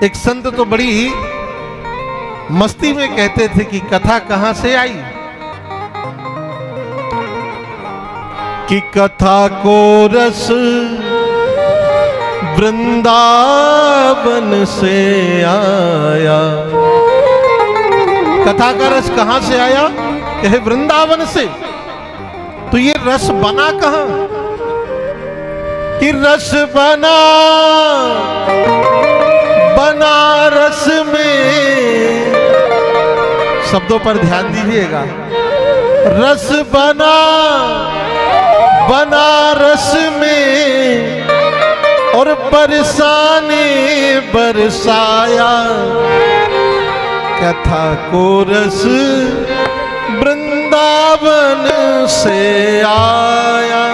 एक संत तो बड़ी मस्ती में कहते थे कि कथा कहां से आई, कि कथा को रस वृंदावन से आया। कथा का रस कहां से आया? कहे वृंदावन से। तो ये रस बना कहां? कि रस बना बनारस में। शब्दों पर ध्यान दीजिएगा। रस बना बनारस में और बरसाने बरसाया। कथा को रस वृंदावन से आया।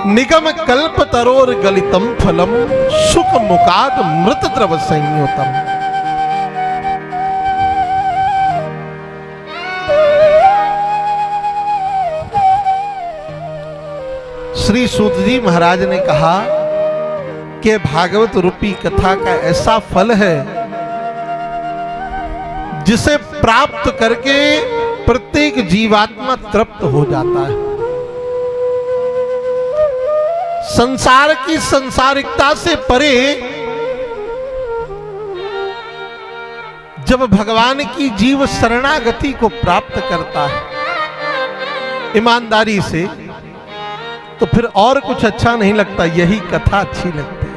निगम कल्प तरोर गलितम फलम सुख मुकाद मृत द्रव संयुतम। श्री सूत जी महाराज ने कहा कि भागवत रूपी कथा का ऐसा फल है जिसे प्राप्त करके प्रत्येक जीवात्मा तृप्त हो जाता है। संसार की संसारिकता से परे जब भगवान की जीव शरणागति को प्राप्त करता है ईमानदारी से, तो फिर और कुछ अच्छा नहीं लगता, यही कथा अच्छी लगती है।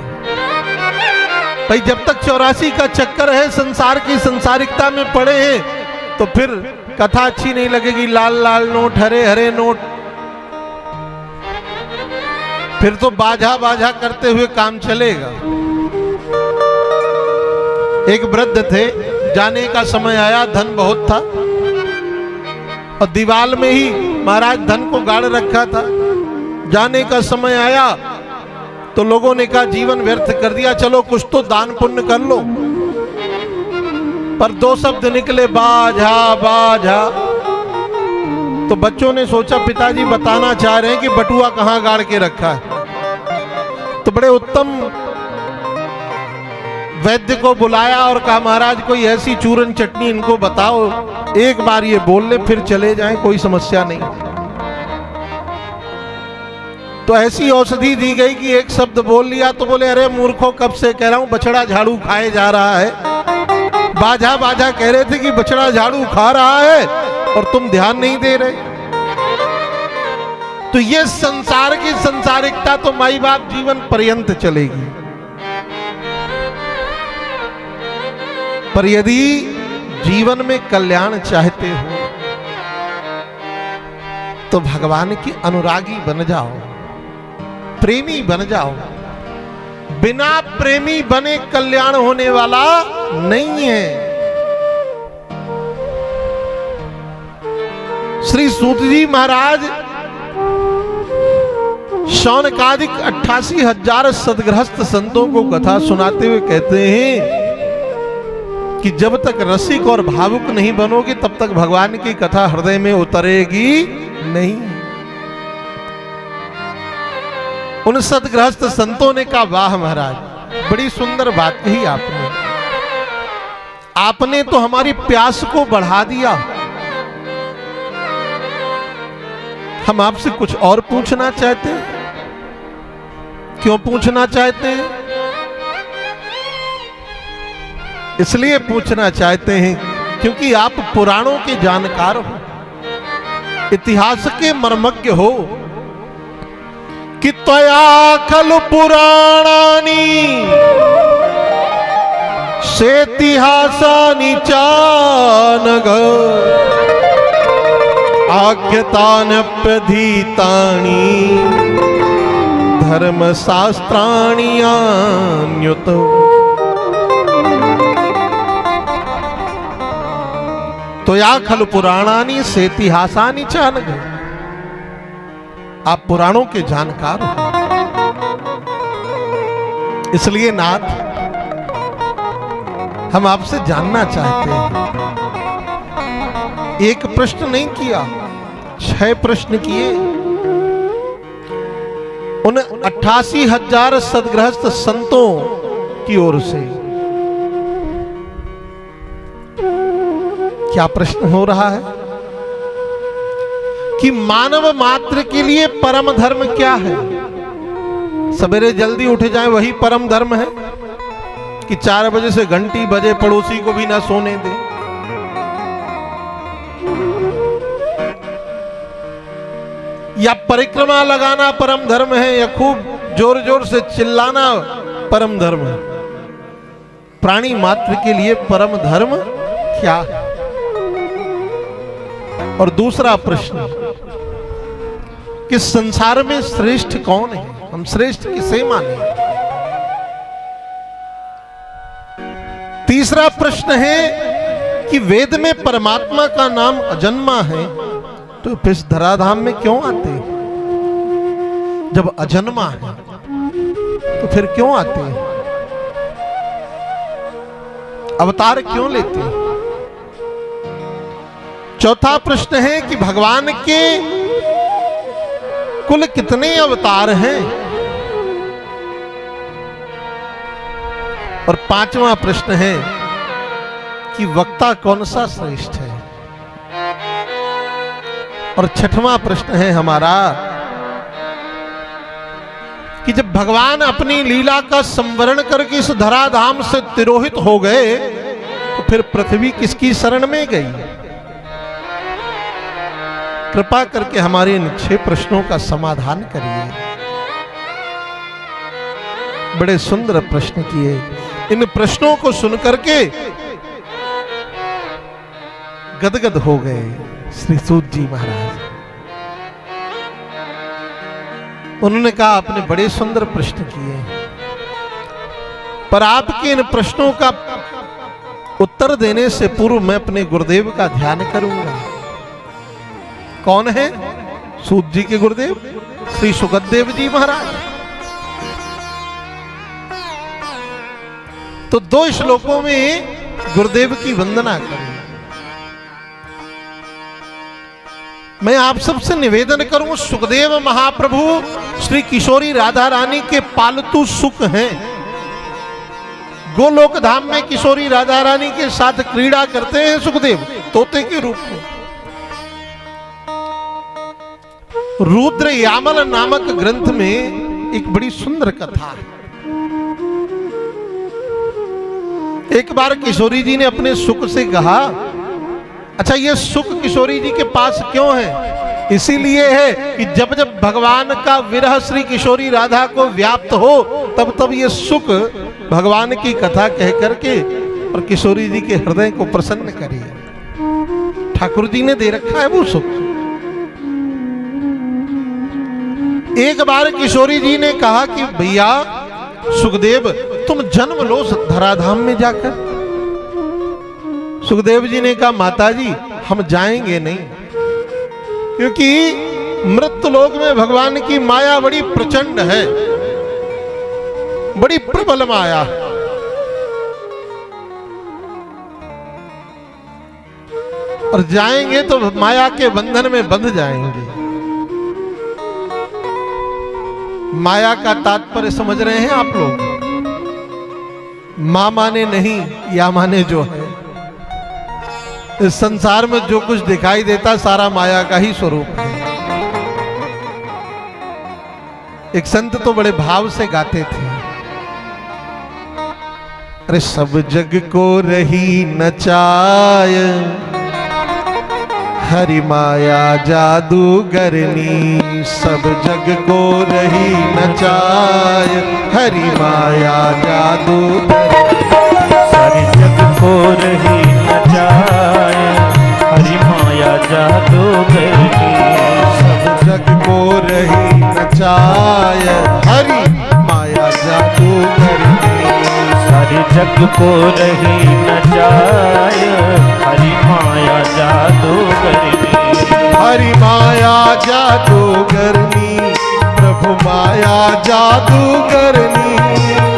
भाई जब तक 84 का चक्कर है, संसार की संसारिकता में पड़े हैं, तो फिर कथा अच्छी नहीं लगेगी। लाल लाल नोट, हरे हरे नोट, फिर तो बाजा बाजा करते हुए काम चलेगा। एक वृद्ध थे, जाने का समय आया, धन बहुत था और दीवाल में ही महाराज धन को गाड़ रखा था। जाने का समय आया तो लोगों ने कहा जीवन व्यर्थ कर दिया, चलो कुछ तो दान पुण्य कर लो। पर दो शब्द निकले, बाजा बाजा। तो बच्चों ने सोचा पिताजी बताना चाह रहे हैं कि बटुआ कहां गाड़ के रखा है। तो बड़े उत्तम वैद्य को बुलाया और कहा महाराज कोई ऐसी चूरन चटनी इनको बताओ, एक बार ये बोल ले फिर चले जाएं, कोई समस्या नहीं। तो ऐसी औषधि दी गई कि एक शब्द बोल लिया तो बोले अरे मूर्खों, कब से कह रहा हूं बछड़ा झाड़ू खाए जा रहा है। बाजा बाजा कह रहे थे कि बछड़ा झाड़ू खा रहा है और तुम ध्यान नहीं दे रहे। तो ये संसार की संसारिकता तो माई बाप जीवन पर्यंत चलेगी, पर यदि जीवन में कल्याण चाहते हो तो भगवान की अनुरागी बन जाओ, प्रेमी बन जाओ। बिना प्रेमी बने कल्याण होने वाला नहीं है। श्री सूत जी महाराज शौनकादिक 88,000 सदगृहस्थ संतों को कथा सुनाते हुए कहते हैं कि जब तक रसिक और भावुक नहीं बनोगे तब तक भगवान की कथा हृदय में उतरेगी नहीं। उन सदगृहस्थ संतों ने कहा वाह महाराज, बड़ी सुंदर बात कही आपने। आपने तो हमारी प्यास को बढ़ा दिया। हम आपसे कुछ और पूछना चाहते हैं। क्यों पूछना चाहते हैं? इसलिए पूछना चाहते हैं क्योंकि आप पुराणों के जानकार हो, इतिहास के मर्मज्ञ हो। कि त्वया खलु पुराणानि सेतिहासानि चानघ आख्यातान्यप्यधीतानि धर्मशास्त्राणि अन्युत। त्वया खलु पुराणानि सेतिहासानि चानघ। आप पुराणों के जानकार हो, इसलिए नाथ हम आपसे जानना चाहते हैं। एक प्रश्न नहीं किया, 6 प्रश्न किए। उन 88,000 सदगृहस्थ संतों की ओर से क्या प्रश्न हो रहा है कि मानव मात्र के लिए परम धर्म क्या है? सवेरे जल्दी उठ जाए वही परम धर्म है कि 4 बजे से घंटी बजे पड़ोसी को भी ना सोने दे? या परिक्रमा लगाना परम धर्म है, या खूब जोर जोर से चिल्लाना परम धर्म है? प्राणी मात्र के लिए परम धर्म क्या है? और दूसरा प्रश्न कि संसार में श्रेष्ठ कौन है? हम श्रेष्ठ किसे माने? तीसरा प्रश्न है कि वेद में परमात्मा का नाम अजन्मा है, तो फिर इस धराधाम में क्यों आते हैं? जब अजन्मा है तो फिर क्यों आते हैं? अवतार क्यों लेते हैं? चौथा प्रश्न है कि भगवान के कुल कितने अवतार हैं? और पांचवा प्रश्न है कि वक्ता कौन सा श्रेष्ठ है? और छठवां प्रश्न है हमारा कि जब भगवान अपनी लीला का संवरण करके इस धराधाम से तिरोहित हो गए तो फिर पृथ्वी किसकी शरण में गई? कृपा करके हमारे इन 6 प्रश्नों का समाधान करिए। बड़े सुंदर प्रश्न किए। इन प्रश्नों को सुनकर के गदगद हो गए श्री सूत जी महाराज। उन्होंने कहा आपने बड़े सुंदर प्रश्न किए, पर आपके इन प्रश्नों का उत्तर देने से पूर्व मैं अपने गुरुदेव का ध्यान करूंगा। कौन है? सूत जी के गुरुदेव श्री सुखदेव जी महाराज। तो 2 श्लोकों में गुरुदेव की वंदना करें। मैं आप सबसे निवेदन करूं, सुखदेव महाप्रभु श्री किशोरी राधा रानी के पालतू सुख हैं। गोलोक धाम में किशोरी राधा रानी के साथ क्रीड़ा करते हैं सुखदेव तोते के रूप में। रुद्र यामल नामक ग्रंथ में एक बड़ी सुंदर कथा है। एक बार किशोरी जी ने अपने सुख से कहा, अच्छा ये सुख किशोरी जी के पास क्यों है? इसीलिए है कि जब जब भगवान का विरह श्री किशोरी राधा को व्याप्त हो तब तब ये सुख भगवान की कथा कह करके और किशोरी जी के हृदय को प्रसन्न करिए। ठाकुर जी ने दे रखा है वो सुख। एक बार किशोरी जी ने कहा कि भैया सुखदेव तुम जन्म लो धराधाम में जाकर। सुखदेव जी ने कहा माताजी हम जाएंगे नहीं, क्योंकि मृत्युलोक में भगवान की माया बड़ी प्रचंड है, बड़ी प्रबल माया। और जाएंगे तो माया के बंधन में बंध जाएंगे। माया का तात्पर्य समझ रहे हैं आप लोग? मां माने नहीं, या माने जो है। इस संसार में जो कुछ दिखाई देता सारा माया का ही स्वरूप है। एक संत तो बड़े भाव से गाते थे, अरे सब जग को रही नचाय, हरि माया जादूगरनी। सब जग को रही नचाय, हरि माया जादूगरनी। सारे जग को रही नचाय, हरि माया जादूगरनी। सब जग को रही नचाय, हरि माया जादूगरनी। सारे जग को रही नचाय, हरि माया जादूगरनी। हरि माया जादूगरनी, प्रभु माया जादूगरनी।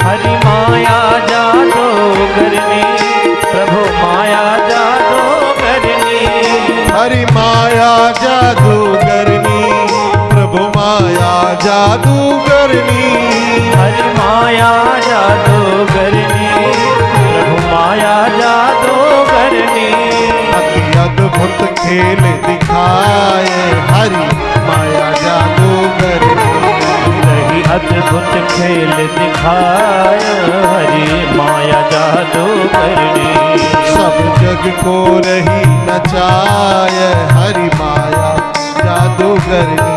हरि माया जादूगरनी, प्रभु माया जादूगरनी। हरि माया जादूगरनी, प्रभु माया जादूगरनी। करनी। हरि माया जादूगरनी, प्रभु माया जादूगरनी। अति अद्भुत खेल दिखाए हरि माया जादूगरनी। रही अद्भुत खेल दिखाए हरि माया जादूगरनी। सब जग को रही नचाए हरि माया जादूगरनी।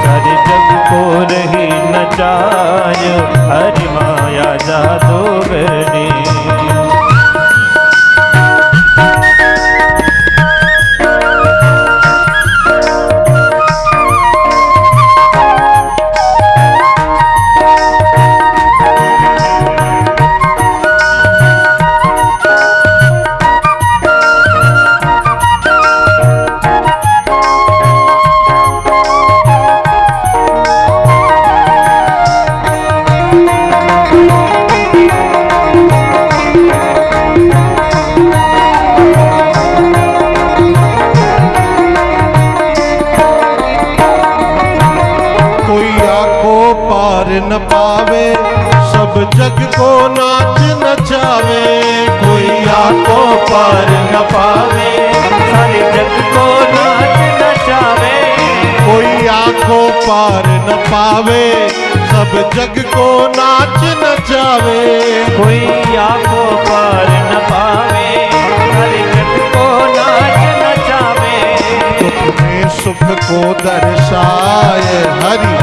सारे जग को रही नचाय हरि माया जादूगरनी। न पावे सब जग को नाच नचावे। कोई आको पार न पावे सारे जग को नाच नचावे। कोई आको पार न पावे सब जग को नाच नचावे। कोई आको पार न पावे सारे जग को नाच नचावे। दुख में सुख को दर्शाए हरि